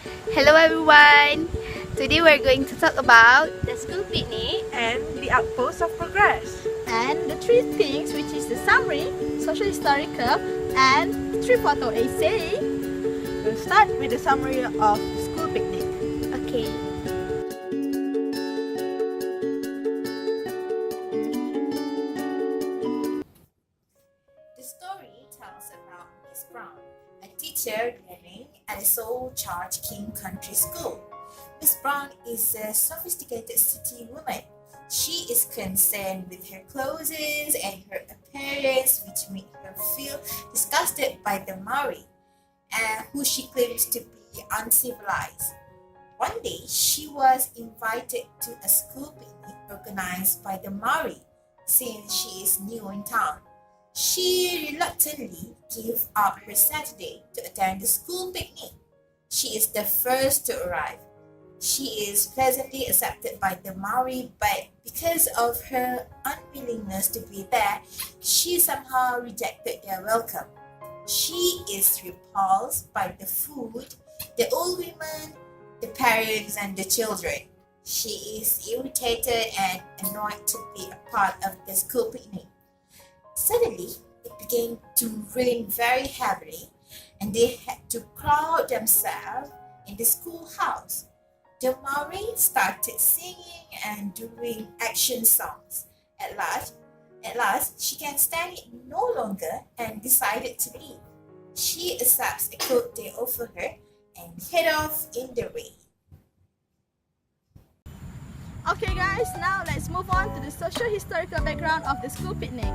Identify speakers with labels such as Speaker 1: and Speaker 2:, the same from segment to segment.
Speaker 1: Hello everyone! Today we're going to talk about
Speaker 2: the school picnic,
Speaker 3: and the Outpost of Progress.
Speaker 4: and the three things, which is the summary, social historical, and three photo essay.
Speaker 3: We'll start with the summary of the school picnic.
Speaker 1: okay.
Speaker 2: the story tells about Miss Brown, a teacher learning at a Seoul-charged King Country School. Miss Brown is a sophisticated city woman. She is concerned with her clothes and her appearance, which make her feel disgusted by the Maori, who she claims to be uncivilized. One day, she was invited to a school picnic organized by the Maori, since she is new in town. She reluctantly gave up her Saturday to attend the school picnic. She is the first to arrive. She is pleasantly accepted by the Maori, but because of her unwillingness to be there, she somehow rejected their welcome. She is repulsed by the food, the old women, the parents, and the children. She is irritated and annoyed to be a part of the school picnic. Suddenly, it began to rain very heavily, and they had to crowd themselves in the schoolhouse. The Maori started singing and doing action songs. At last, she can stand it no longer and decided to leave. She accepts a coat they offer her and head off in the rain.
Speaker 4: Okay guys, now let's move on to the social historical background of the school picnic.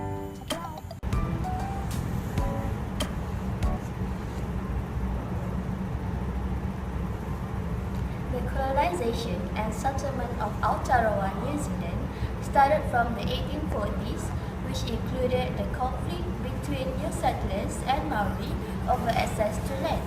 Speaker 5: The colonization and settlement of Aotearoa, New Zealand started from the 1840s, which included the conflict between new settlers and Maori over access to land,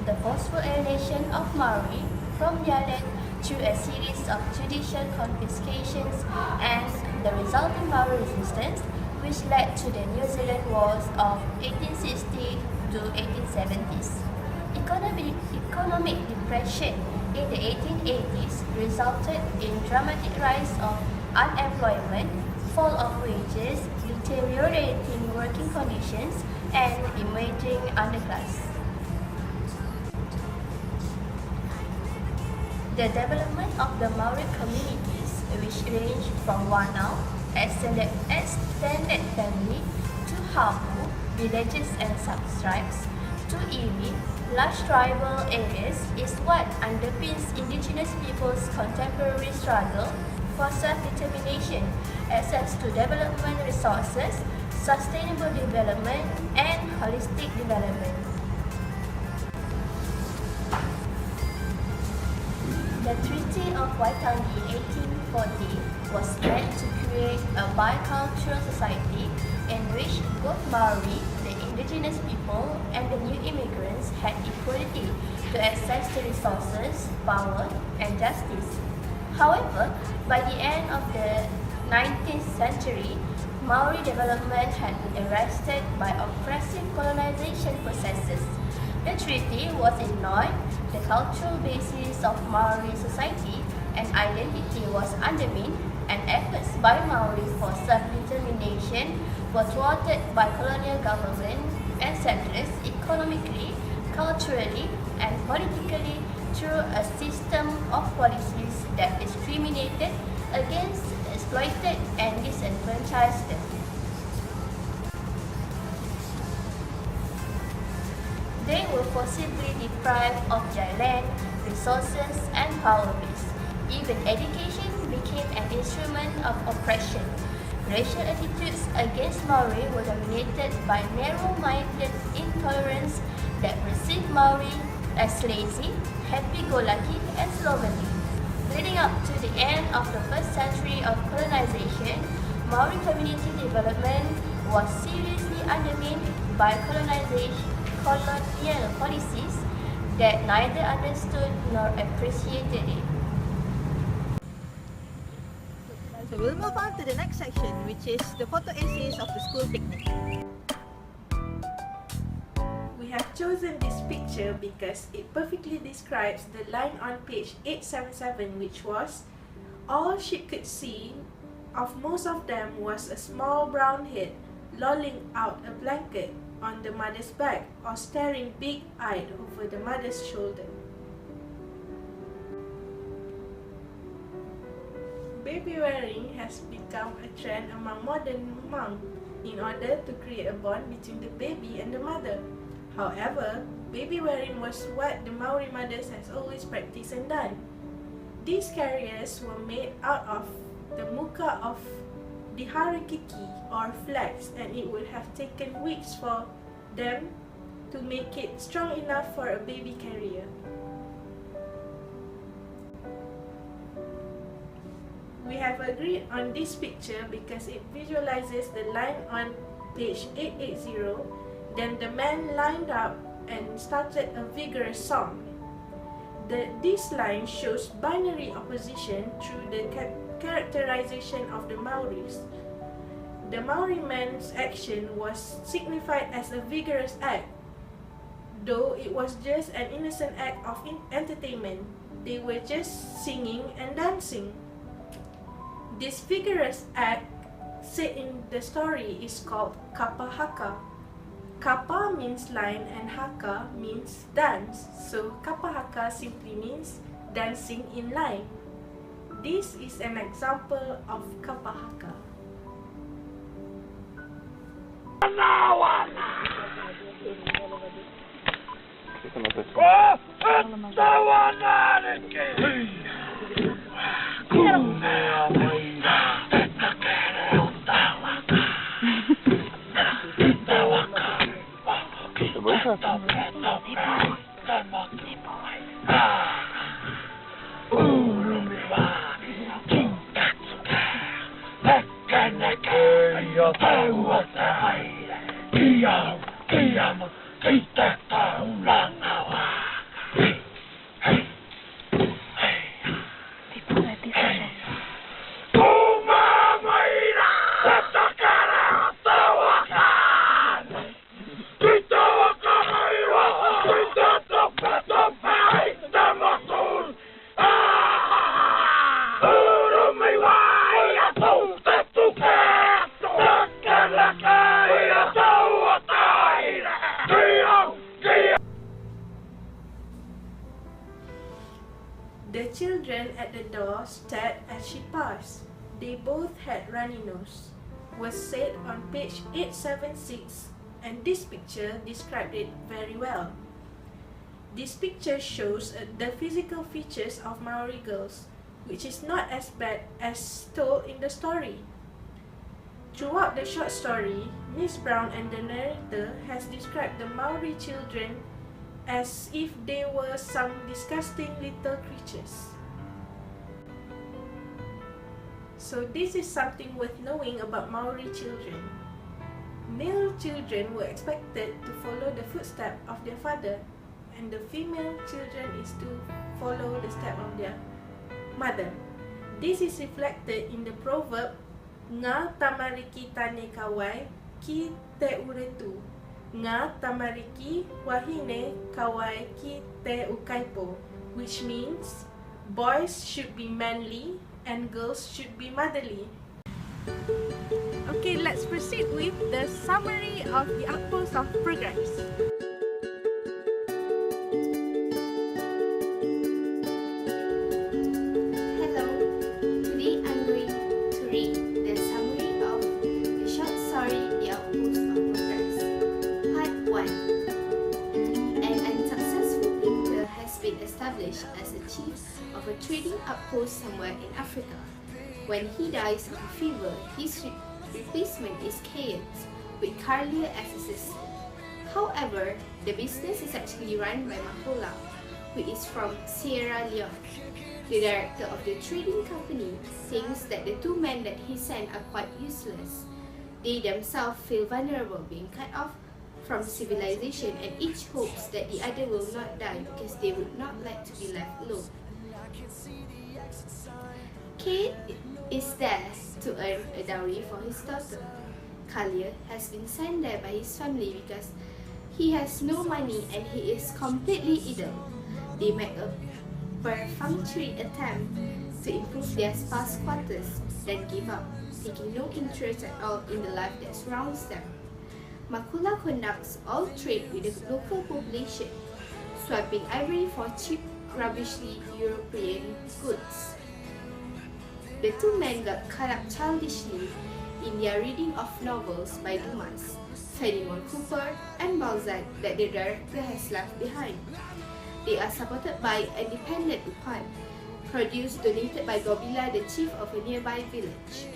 Speaker 5: the forceful alienation of Maori from their land through a series of judicial confiscations, and the resulting Maori resistance, which led to the New Zealand Wars of 1860 to 1870s. Economic depression in the 1880s resulted in dramatic rise of unemployment, fall of wages, deteriorating working conditions, and emerging underclass. The development of the Maori communities, which range from Wanao, extended family, to Hapu, villages and subtribes, to Iwi, large tribal areas, is what underpins indigenous people's contemporary struggle for self-determination, access to development resources, sustainable development, and holistic development. The Treaty of Waitangi 1840 was meant to create a bicultural society in which both Maori, the indigenous people, and the new immigrants had equality to access to resources, power, and justice. However, by the end of the 19th century, Maori development had been arrested by oppressive colonization processes. The treaty was ignored, the cultural basis of Maori society and identity was undermined, and efforts by Maori for self-determination were thwarted by colonial government and settlers economically, culturally, and politically through a system of policies that discriminated against, exploited, and disenfranchised them. They were forcibly deprived of their land, resources, and power base. Even education became an instrument of oppression. Racial attitudes against Maori were dominated by narrow-minded intolerance that perceived Maori as lazy, happy-go-lucky, and slovenly. Leading up to the end of the first century of colonization, Maori community development was seriously undermined by colonial policies that neither understood nor appreciated it.
Speaker 4: So we'll move on to the next section, which is the photo essays of the school picnic.
Speaker 3: We have chosen this picture because it perfectly describes the line on page 877, which was, all she could see of most of them was a small brown head lolling out a blanket on the mother's back or staring big-eyed over the mother's shoulder. Baby wearing has become a trend among modern monks in order to create a bond between the baby and the mother. However, baby wearing was what the Maori mothers has always practiced and done. These carriers were made out of the muka of the harakiki or flax, and it would have taken weeks for them to make it strong enough for a baby carrier. We have agreed on this picture because it visualizes the line on page 880. Then the man lined up and started a vigorous song. This line shows binary opposition through the characterization of the Maoris. The Maori man's action was signified as a vigorous act. Though it was just an innocent act of entertainment, they were just singing and dancing. This vigorous act, said in the story, is called kapa haka. Kapa means line and haka means dance, so kapa haka simply means dancing in line. This is an example of kapa haka. The children at the door stared as she passed. They both had runny nose, was said on page 876, and this picture described it very well. This picture shows the physical features of Maori girls, which is not as bad as told in the story. Throughout the short story, Miss Brown and the narrator has described the Maori children as if they were some disgusting little creatures. So this is something worth knowing about Maori children. Male children were expected to follow the footsteps of their father, and the female children is to follow the steps of their mother. This is reflected in the proverb, Nga tamariki tane kawai ki te uretu. Nga tamariki wahine kawai ki te ukaipo, which means boys should be manly and girls should be motherly. Okay, let's proceed with the summary of the Outpost of Progress.
Speaker 1: Hello, today I'm going to read the summary of the short story The Outpost of Progress. Part 1. An unsuccessful painter has been established as a chief of a trading outpost somewhere in Africa. When he dies of a fever, his replacement is Kayet, with Carlier as assistant. However, the business is actually run by Mahola, who is from Sierra Leone. The director of the trading company thinks that the two men that he sent are quite useless. They themselves feel vulnerable being cut off from civilization, and each hopes that the other will not die because they would not like to be left alone. Kate is there to earn a dowry for his daughter. Carlier has been sent there by his family because He has no money and he is completely idle. They make a perfunctory attempt to improve their sparse quarters, then give up, taking no interest at all in the life that surrounds them. Makula conducts all trade with the local population, swiping ivory for cheap, rubbishly European goods. The two men got caught up childishly in their reading of novels by Dumas, Fenimore Cooper, and Balzac that the director has left behind. They are supported by and dependent upon produce donated by Gobila, the chief of a nearby village.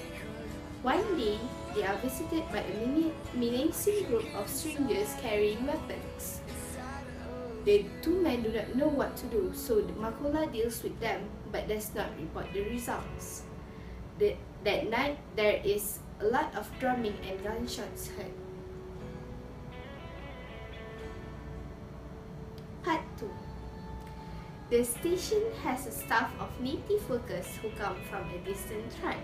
Speaker 1: One day, they are visited by a menacing group of strangers carrying weapons. The two men do not know what to do, so Makula deals with them but does not report the results. That night, there is a lot of drumming and gunshots heard. Part 2. The station has a staff of native workers who come from a distant tribe.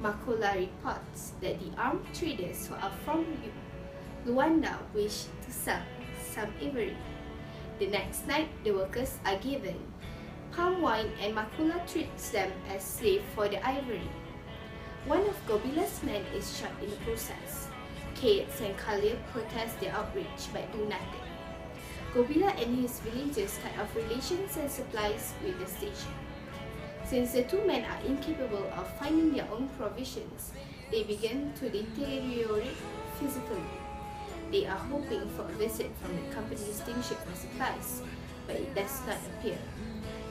Speaker 1: Makula reports that the armed traders who are from Luanda wish to sell some ivory. The next night, the workers are given palm wine and Makula treats them as slaves for the ivory. One of Gobila's men is shot in the process. Kates and Kalia protest their outrage but do nothing. Gobila and his villagers cut off relations and supplies with the station. Since the two men are incapable of finding their own provisions, they begin to deteriorate physically. They are hoping for a visit from the company's steamship for supplies, but it does not appear.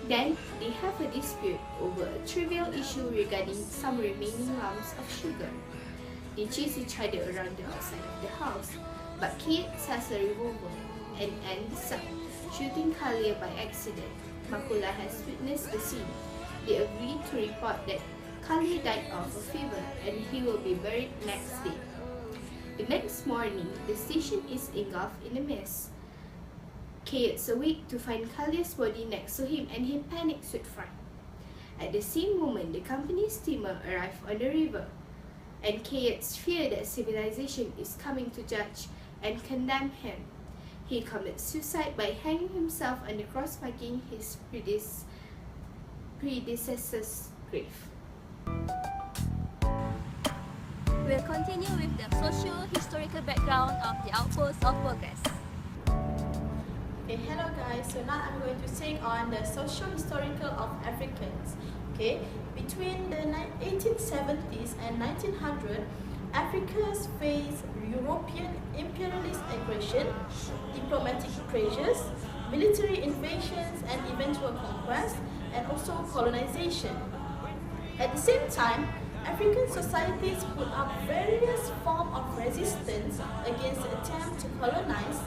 Speaker 1: Then, they have a dispute over a trivial issue regarding some remaining lumps of sugar. They chase each other around the outside of the house, but Kate has a revolver and ends up shooting Kalia by accident. Makula has witnessed the scene. They agree to report that Kalia died of a fever and he will be buried next day. The next morning, the station is engulfed in a mist. Kate's awake to find Kalia's body next to him and he panics with fright. At the same moment, the company's steamer arrives on the river, and Kate's fear that civilization is coming to judge and condemn him. He commits suicide by hanging himself on the cross marking his predecessor's grave.
Speaker 5: We'll continue with the socio-historical background of the Outpost of Workers.
Speaker 3: Okay, hello guys. So now I'm going to take on the socio-historical of Africans. Okay, between the 1870s and 1900, Africans faced European imperialist aggression, diplomatic pressures, military invasions and eventual conquest, and also colonization. At the same time, African societies put up various forms of resistance against the attempt to colonize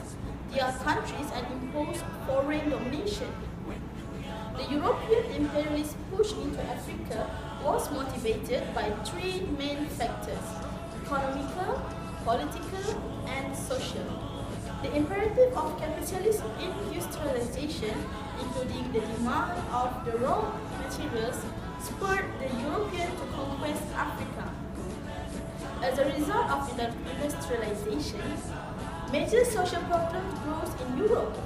Speaker 3: their countries and impose foreign domination. The European imperialist push into Africa was motivated by three main factors: economical, political, and social. The imperative of capitalist industrialization, including the demand of the raw materials, spurred the European to conquest Africa. As a result of industrialization, major social problems rose in Europe.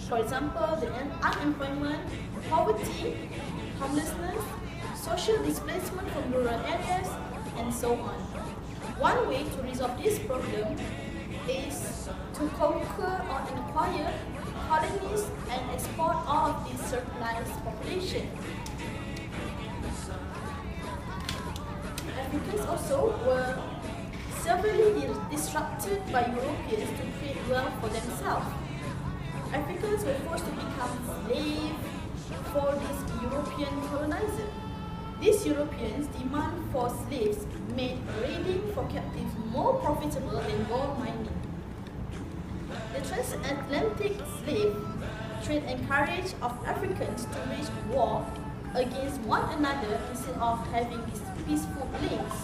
Speaker 3: For example, the unemployment, poverty, homelessness, social displacement from rural areas, and so on. One way to resolve this problem is to conquer or acquire colonies and export all of this surplus population. Africans also were severely disrupted by Europeans to create wealth for themselves. Africans were forced to become slaves for this European colonizer. These Europeans' demand for slaves made raiding for captives more profitable than gold mining. The transatlantic slave trade encouraged of Africans to wage war against one another instead of having these peaceful links.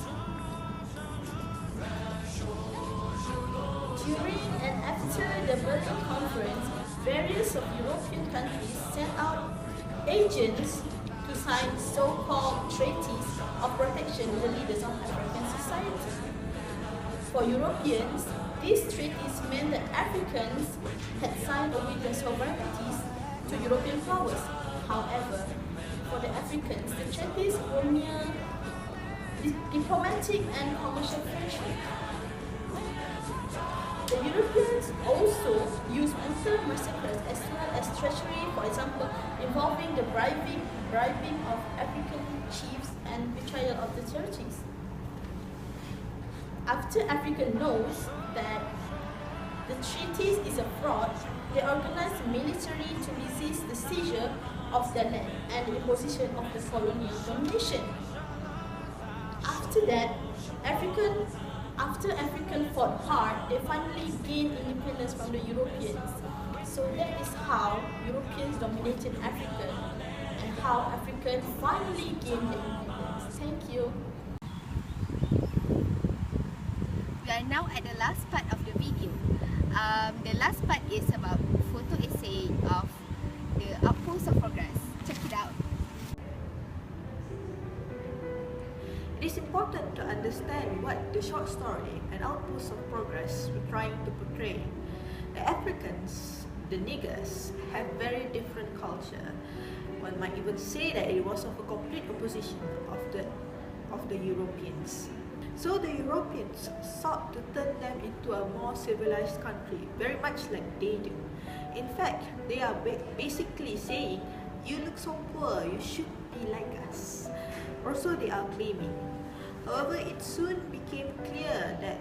Speaker 3: During and after the Berlin Conference, various of European countries sent out agents to sign so-called treaties of protection with the leaders of African society. For Europeans,
Speaker 4: These treaties meant that Africans had signed away their sovereignties to European powers. However, for the Africans, the treaties were mere diplomatic and commercial friendship. The Europeans also used brutal massacres as well as treachery, for example, involving the bribing of African chiefs and betrayal of the churches. After Africa knows that the treaties is a fraud, they organized military to resist the seizure of their land and the imposition of the colonial domination. After that, After Africans fought hard, they finally gained independence from the Europeans. So that is how Europeans dominated Africa and how Africans finally gained their independence. Thank you.
Speaker 1: We are now at the last part of the video. The last part is about photo essay of the Outpost of Progress. Check it out.
Speaker 3: It is important to understand what the short story and Outpost of Progress were trying to portray. The Africans, the niggers, have very different culture. One might even say that it was of a complete opposition of the Europeans. So the Europeans sought to turn them into a more civilized country, very much like they do. In fact, they are basically saying, you look so poor, you should be like us. Also, they are claiming. However, it soon became clear that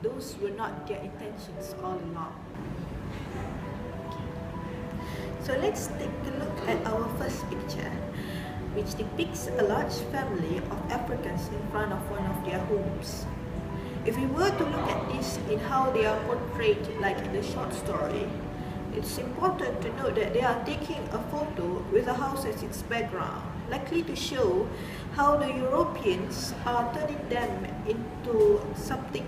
Speaker 3: those were not their intentions all along. So let's take a look at our first picture, which depicts a large family of Africans in front of one of their homes. If we were to look at this in how they are portrayed like in the short story, it's important to note that they are taking a photo with a house as its background, likely to show how the Europeans are turning them into something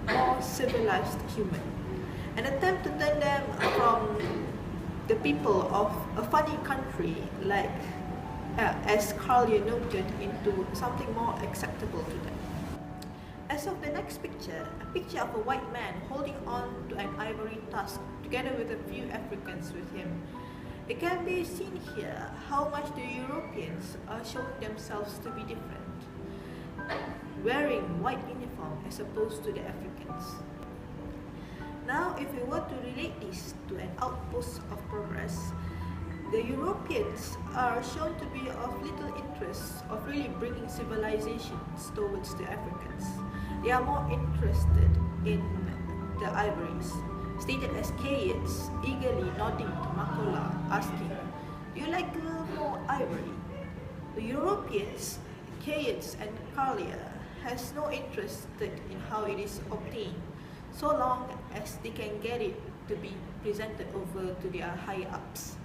Speaker 3: more civilized human. An attempt to turn them from the people of a funny country like, as Carl noted, into something more acceptable to them. As of the next picture, a picture of a white man holding on to an ivory tusk together with a few Africans with him. It can be seen here how much the Europeans are showing themselves to be different, wearing white uniform as opposed to the Africans. Now, if we were to relate this to an outpost of progress, the Europeans are shown to be of little interest of really bringing civilizations towards the Africans. They are more interested in the ivories, stated as Kayets, eagerly nodding to Makola, asking, "Do you like a little more ivory?" The Europeans, Kayets and Kalia, has no interest in how it is obtained, so long as they can get it to be presented over to their high-ups.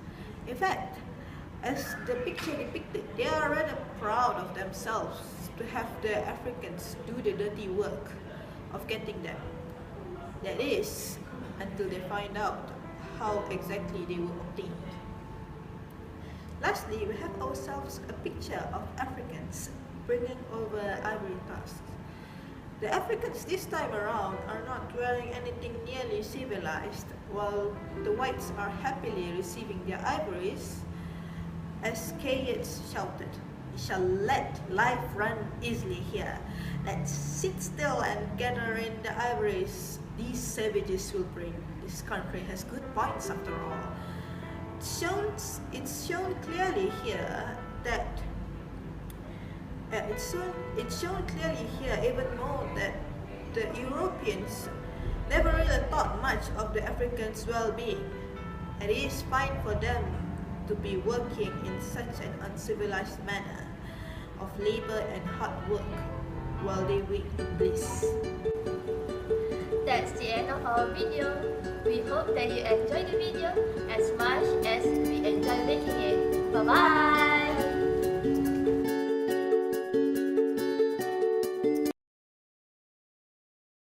Speaker 3: In fact, as the picture depicted, they are rather proud of themselves to have the Africans do the dirty work of getting them. That is, until they find out how exactly they were obtained. Lastly, we have ourselves a picture of Africans bringing over ivory tusks. The Africans this time around are not wearing anything nearly civilized, while the whites are happily receiving their ivories, as Kayets shouted, "We shall let life run easily here. Let's sit still and gather in the ivories these savages will bring. This country has good points after all." It's shown clearly here that it's shown clearly here even more that the Europeans never really thought much of the Africans' well-being. It is fine for them to be working in such an uncivilized manner of labor and hard work while they wait in bliss.
Speaker 5: That's the end of our video. We hope that you enjoyed the video as much as we enjoy making it. Bye bye!